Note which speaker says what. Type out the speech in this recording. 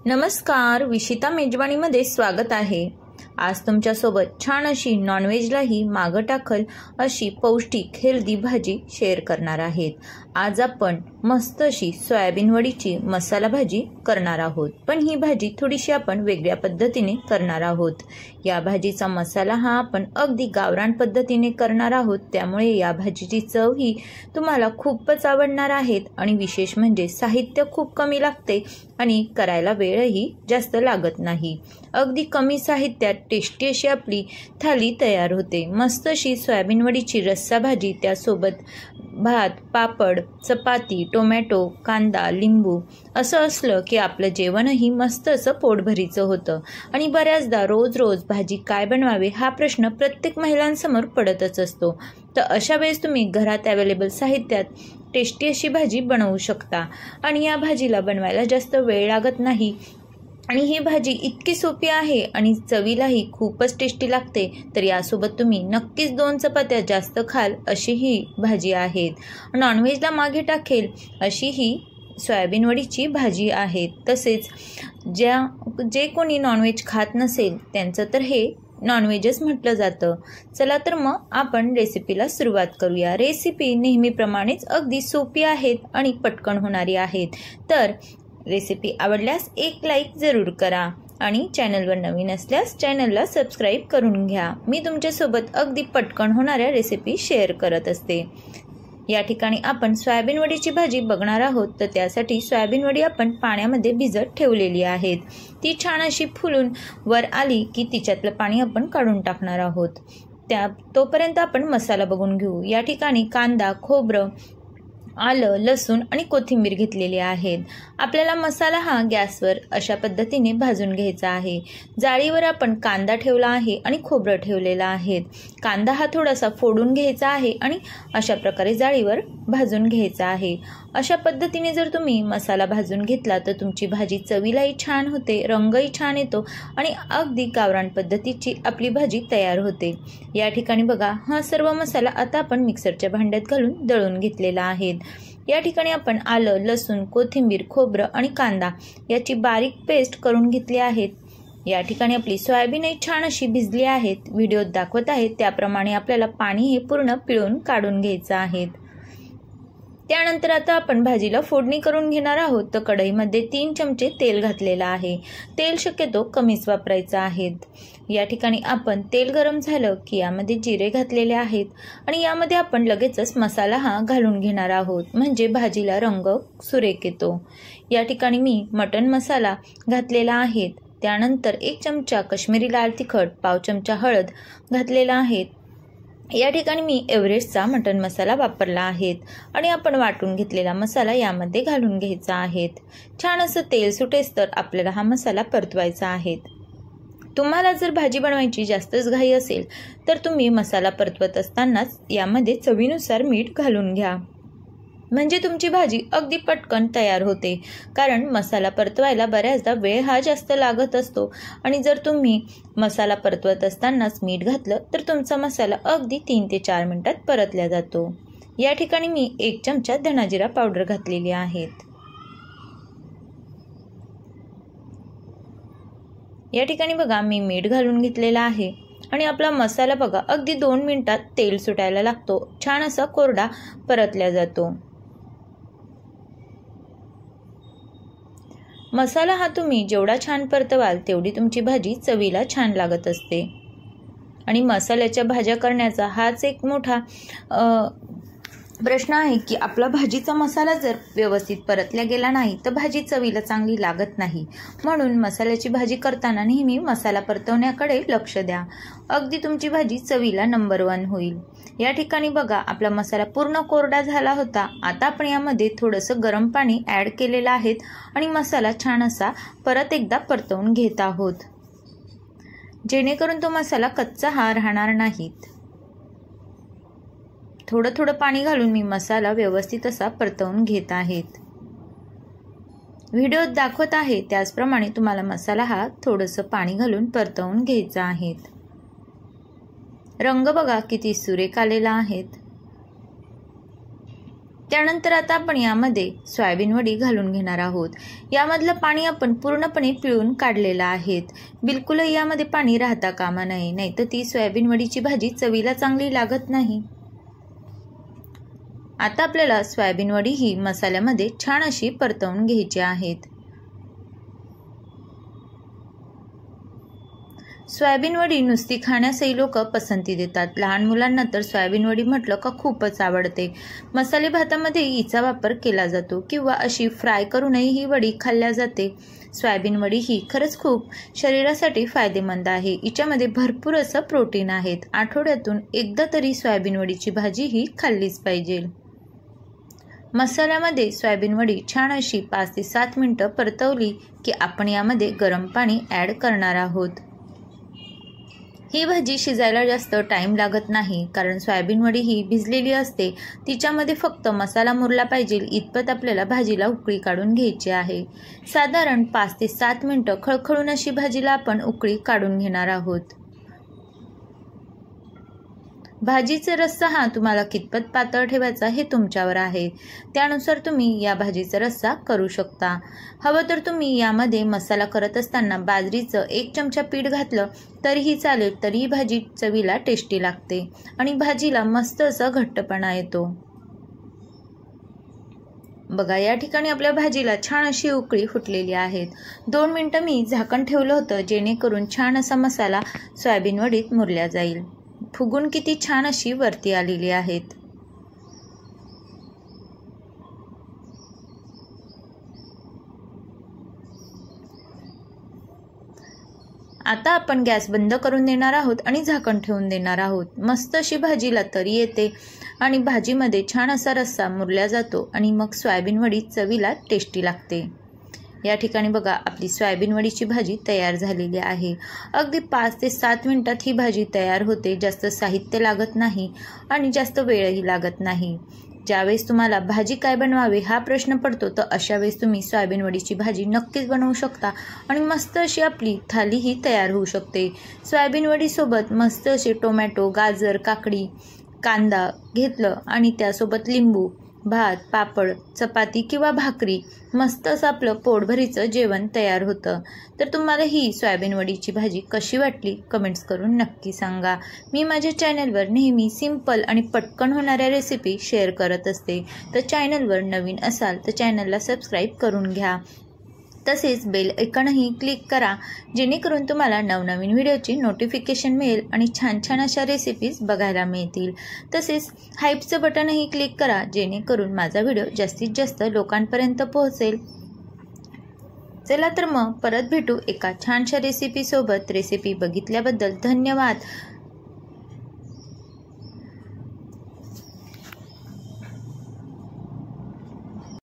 Speaker 1: नमस्कार, विशिता मेजवानीमध्ये स्वागत आहे। आज तुमच्यासोबत छान अशी नॉनव्हेजलाही मागं टाकल अशी पौष्टिक हेल्दी भाजी शेअर करणार आहेत। आज आपण मस्त अशी सोयाबीन वडीची मसाला भाजी करणार आहोत, पण ही भाजी थोडीशी आपण वेगळ्या पद्धतीने करणार आहोत। या भाजीचा मसाला हा आपण अगदी गावरान पद्धतीने करणार आहोत, त्यामुळे या भाजीची चव ही तुम्हाला खूपच आवडणार आहेत आणि विशेष म्हणजे साहित्य खूप कमी लागते आणि करायला वेळही जास्त लागत नाही। अगदी कमी साहित्यात टेस्टी अशी आपली थाली तयार होते। मस्त अशी सोयाबीन वडीची रस्सा भाजी, त्यासोबत भात, पापड, चपाती, टोमॅटो, कांदा, लिंबू असं असलं की आपलं जेवणही मस्त असं पोटभरीचं होतं। आणि बऱ्याचदा रोज रोज भाजी काय बनवावे हा प्रश्न प्रत्येक महिलांसमोर पडतच असतो। तर अशा वेळेस तुम्ही घरात अवेलेबल साहित्यात टेस्टी अशी भाजी बनवू शकता आणि या भाजीला बनवायला जास्त वेळ लागत नाही आणि ही भाजी इतकी सोपी आहे आणि चवीलाही खूपच टेस्टी लागते। तर यासोबत तुम्ही नक्कीच 2 चपात्या जास्त खाल अशी ही भाजी आहे। नॉनव्हेजला मागे टाकेल अशी ही सोयाबीन वडीची भाजी आहे। तसेच जे कोणी नॉनव्हेज खात नसेल त्यांचं तर हे नॉनव्हेजच म्हटलं जातं। चला तर मग आपण रेसिपीला सुरुवात करूया। रेसिपी नेहमीप्रमाणेच अगदी सोपी आहेत आणि पटकन होणारी आहेत। तर रेसिपी आवडल्यास एक लाईक जरूर करा आणि चॅनलवर नवीन असल्यास चॅनलला सबस्क्राईब करून घ्या। मी तुमच्यासोबत अगदी पटकन होणाऱ्या रेसिपी शेअर करत असते। या ठिकाणी आपण सोयाबीन वडीची भाजी बघणार आहोत, तर त्यासाठी सोयाबीन वडी आपण पाण्यामध्ये भिजत ठेवलेली आहेत। ती छान अशी फुलून वर आली की तिच्यातलं पाणी आपण काढून टाकणार आहोत। तोपर्यंत आपण मसाला बघून घेऊ। या ठिकाणी कांदा, खोबरं, आलं, लसूण आणि कोथिंबीर घेतलेली आहेत। आपल्याला मसाला हा गॅसवर अशा पद्धतीने भाजून घ्यायचा आहे। जाळीवर आपण कांदा ठेवला आहे आणि खोबरं ठेवलेलं आहे। कांदा हा थोडासा फोडून घ्यायचा आहे आणि अशा प्रकारे जाळीवर भाजून घ्यायचा आहे। अशा पद्धतीने जर तुम्ही मसाला भाजून घेतला तर तुमची भाजी चवीलाही छान होते, रंगही छान येतो आणि अगदी गावरान पद्धतीची आपली भाजी तयार होते। या ठिकाणी बघा, हा सर्व मसाला आता आपण मिक्सरच्या भांड्यात घालून दळून घेतलेला आहे। या ठिकाणी आपण आलं, लसूण, कोथिंबीर, खोबरं आणि कांदा याची बारीक पेस्ट करून घेतली आहे। या ठिकाणी आपली सोयाबीनही छान अशी भिजली आहेत। व्हिडिओत दाखवत आहेत त्याप्रमाणे आपल्याला पाणी हे पूर्ण पिळून काढून घ्यायचं आहे। त्यानंतर आता आपण भाजीला फोडणी करून घेणार आहोत। तर कढईमध्ये 3 चमचे तेल घातलेलं आहे। तेल शक्यतो कमीच वापरायचं आहे। या ठिकाणी आपण तेल गरम झालं की यामध्ये जिरे घातलेले आहेत आणि यामध्ये आपण लगेचच मसाला हा घालून घेणार आहोत, म्हणजे भाजीला रंग सुरेख येतो। या ठिकाणी मी मटण मसाला घातलेला आहे। त्यानंतर 1 चमचा काश्मीरी लाल तिखट, पाव चमचा हळद घातलेला आहे। या ठिकाणी मी एव्हरेस्टचा मटण मसाला वापरला आहे आणि आपण वाटून घेतलेला मसाला यामध्ये घालून घ्यायचा आहे। छान असं तेल सुटेस तर आपल्याला हा मसाला परतवायचा आहे। तुम्हाला जर भाजी बनवायची जास्तच घाई असेल तर तुम्ही मसाला परतवत असतानाच यामध्ये चवीनुसार मीठ घालून घ्या, म्हणजे तुमची भाजी अगदी पटकन तयार होते। कारण मसाला परतवायला बऱ्याचदा वेळ हा जास्त लागत असतो आणि जर तुम्ही मसाला परतवत असतानाच मीठ घातलं तर तुमचा मसाला अगदी 3 ते 4 मिनिटात परतला जातो। या ठिकाणी मी 1 चमचा धनाजिरा पावडर घातलेली आहे। या ठिकाणी बघा, मी मीठ घालून घेतलेला आहे आणि आपला मसाला बघा अगदी 2 मिनिटात तेल सुटायला लागतो, छान असा कोरडा परतला जातो। मसाला हा तुम्ही जेवढा छान परतवाल तेवढी तुमची भाजी चवीला छान लागत असते। आणि मसाल्याच्या भाज्या करण्याचा हाच एक मोठा प्रश्न आहे की आपला भाजीचा मसाला जर व्यवस्थित परतला गेला नाही तर भाजी चवीला चांगली लागत नाही। म्हणून मसाल्याची भाजी करताना नेहमी मसाला परतवण्याकडे लक्ष द्या, अगदी तुमची भाजी चवीला नंबर 1 होईल। या ठिकाणी बघा, आपला मसाला पूर्ण कोरडा झाला होता। आता आपण यामध्ये थोडंसं गरम पाणी ॲड केलेलं आहे आणि मसाला छान असा परत एकदा परतवून घेत आहोत, जेणेकरून तो मसाला कच्चा हा राहणार नाहीत। थोडं थोडं पाणी घालून मी मसाला व्यवस्थित असा परतवून घेत आहे। व्हिडिओत दाखवत आहे त्याचप्रमाणे तुम्हाला मसाला हा थोडंसं पाणी घालून परतवून घ्यायचा आहे। रंग बघा किती सुरेख आलेला आहे। त्यानंतर आता आपण यामध्ये सोयाबीन वडी घालून घेणार आहोत। यामधलं पाणी आपण पूर्णपणे पिळून काढलेलं आहे। बिलकुलही यामध्ये पाणी राहता कामा नये, नाहीतर ती सोयाबीन वडीची भाजी चवीला चांगली लागत नाही। आता आपल्याला सोयाबीन वडी ही मसाल्यामध्ये छान अशी परतवून घ्यायची आहेत। सोयाबीन वडी नुसती खाण्यासही लोक पसंती देतात। लहान मुलांना तर सोयाबीन वडी म्हटलं का खूपच आवडते। मसाले भातामध्ये हिचा वापर केला जातो किंवा अशी फ्राय करूनही ही वडी खाल्ल्या जाते। सोयाबीन वडी ही खरंच खूप शरीरासाठी फायदेमंद आहे। हिच्यामध्ये भरपूर असं प्रोटीन आहेत। आठवड्यातून एकदा तरी सोयाबीन वडीची भाजी ही खाल्लीच पाहिजे। मसाल्यामध्ये सोयाबीन वडी छान अशी 5 ते 7 मिनिटं परतवली की आपण यामध्ये गरम पाणी ॲड करणार आहोत। ही भाजी शिजायला जास्त टाइम लागत नाही, कारण सोयाबीन वडी ही भिजलेली असते। तिच्यामध्ये फक्त मसाला मुरला पाहिजे इतपत आपल्याला भाजीला उकळी काढून घ्यायची आहे। साधारण 5 ते 7 मिनिटं खळखळून अशी भाजीला आपण उकळी काढून घेणार आहोत। भाजीचा रस्सा हा तुम्हाला कितपत पातळ ठेवायचा हे तुमच्यावर आहे, त्यानुसार तुम्ही या भाजीचा रस्सा करू शकता। हवं तर तुम्ही यामध्ये मसाला करत असताना बाजरीचं 1 चमचा पीठ घातलं तरीही चालेल, तरी भाजी चवीला टेस्टी लागते आणि भाजीला मस्त असा घट्टपणा येतो। बघा, या ठिकाणी आपल्या भाजीला छान अशी उकळी फुटलेली आहे। 2 मिनिटं मी झाकण ठेवलं होतं, जेणेकरून छान असा मसाला सोयाबीन वडीत मुरला जाईल। फुगून किती छान अशी वरती आलेली आहेत। आता आपण गॅस बंद करून देणार आहोत आणि झाकण ठेवून देणार आहोत। मस्त अशी भाजीला तरी येते आणि भाजीमध्ये छान असा रस्सा मुरला जातो आणि मग सोयाबीन वडी चवीला टेस्टी लागते। या ठिकाणी बघा, आपली सोयाबीन वडीची भाजी तयार झालेली आहे। अगदी 5 ते 7 मिनिटात ही भाजी तयार होते। जास्त साहित्य लागत नाही आणि जास्त वेळही लागत नाही। ज्यावेळेस तुम्हाला भाजी काय बनवावे हा प्रश्न पडतो, तर अशा वेळेस तुम्ही सोयाबीन वडीची भाजी नक्कीच बनवू शकता आणि मस्त अशी आपली थाली ही तयार होऊ शकते। सोयाबीन वडीसोबत मस्त असे टोमॅटो, गाजर, काकडी, कांदा घेतलं आणि त्यासोबत लिंबू, भात, पापड, चपाती किंवा भाकरी, मस्त असं आपलं पोटभरीचं जेवण तयार होतं। तर तुम्हाला ही सोयाबीन वडीची भाजी कशी वाटली कमेंट्स करून नक्की सांगा। मी माझ्या चॅनलवर नेहमी सिंपल आणि पटकन होणाऱ्या रेसिपी शेअर करत असते, तर चॅनलवर नवीन असाल तर चॅनलला सबस्क्राईब करून घ्या। तसेच बेल आयकॉनही क्लिक करा, जेणेकरून तुम्हाला नवनवीन व्हिडिओची नोटिफिकेशन मिळेल आणि छान छान अशा रेसिपीज बघायला मिळतील। तसेच हाईपचं बटनही क्लिक करा, जेणेकरून माझा व्हिडिओ जास्तीत जास्त लोकांपर्यंत पोहोचेल। चला तर मग परत भेटू एका छानशा रेसिपीसोबत। रेसिपी बघितल्याबद्दल धन्यवाद।